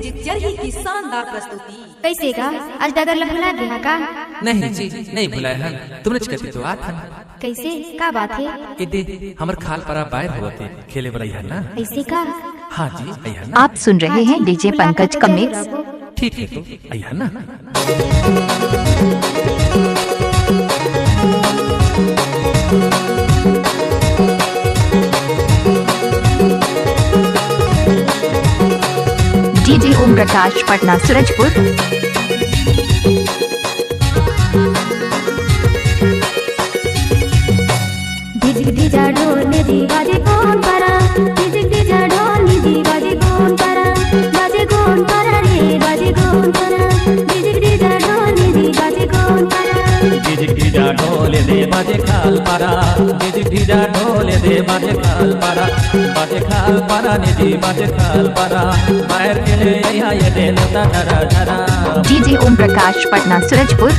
Picture ही की शानदार प्रस्तुति। कैसे का आज डगर ला भुला गया का? नहीं जी नहीं भुलाए हन, तुमने कहती तो आत हन। कैसे का बात है? ए दे हमर खाल परा बाहर होते खेले बरई हन ना। ऐसे का? हाँ जी आई हन ना। आप सुन रहे हैं डीजे पंकज का मिक्स। ठीक है तो आई हन ना। डीजे ओम प्रकाश पटना सूरजपुर। डिजिक डिजा ढोल निधि बाजे कौन परा, डिजिक डिजा ढोल निधि बाजे कौन परा, बाजे कौन परा रे बाजे कौन परा, डिजिक डिजा ढोल निधि बाजे कौन परा, डिजिक डिजा ढोल दे बाजे खाल पारा, डिजिक डिजा ढोल दे बाजे खाल पारा, बाजे खाल पारा निधि बाजे खाल पारा, बाहर के ले यहाँ ये दे नता धरा धरा। DJ Om Prakash Patna Surajpur.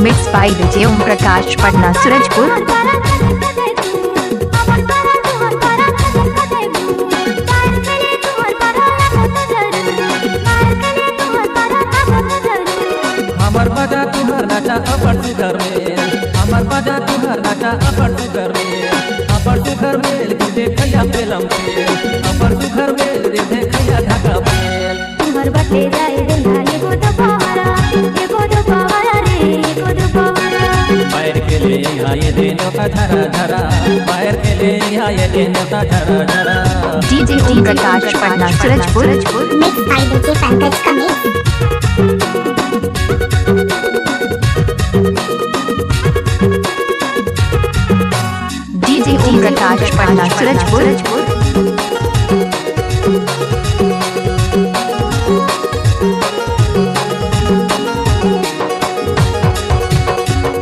Mix by DJ Om Prakash Patna Surajpur. हमर बजा तुहर नाचा अपन सुगर में, हमर बजा तुहर नाचा अपन सुगर में, अपन सुगर में दे खैया पेलम के, अपन सुगर में दे खैया ढाका पेल। तुमर बटे जाए देना एगो दोपहरा रे एगो दोपहरा, बाहर के ले यहाँ ये दे नता धरा धरा, बाहर के ले यहाँ ये दे नता धरा धरा। DJ Om Prakash Patna Surajpur. Mix by DJ Pankaj का मिक्स। डीजे ओम प्रकाश पटना सूरजपुर।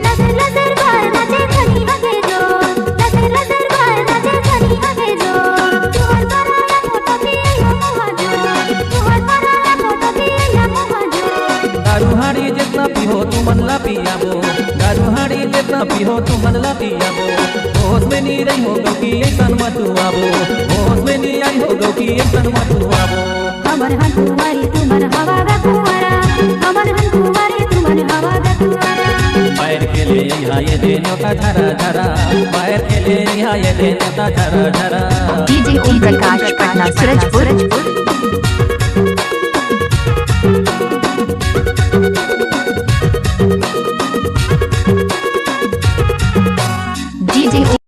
लसर लसर बार नाचे खनी हगे जो, लसर लसर बार नाचे खनी हगे जो, तुहर पराया फोटो भी या मुहा जो, तुहर पराया फोटो भी या मुहा जो, दारू हाड़ी जितना पीहो तू मन ला पियाबो, दारू हाड़ी जितना पीहो तू मन ला पियाबो, होश में नहीं रही होगा कि ऐसन मत आबो, होश में नहीं आई होगा कि ऐसन मत आबो। हमर हन तुम्हारी तुमन हवा गा कुंवरा, हमर हन तुम्हारी तुमन हवा गा कुंवरा, बाहर के ले यहाँ ये दे नता धरा धरा, बाहर के ले यहाँ ये दे नता धरा धरा। डीजे ओम प्रकाश पटना सूरजपुर।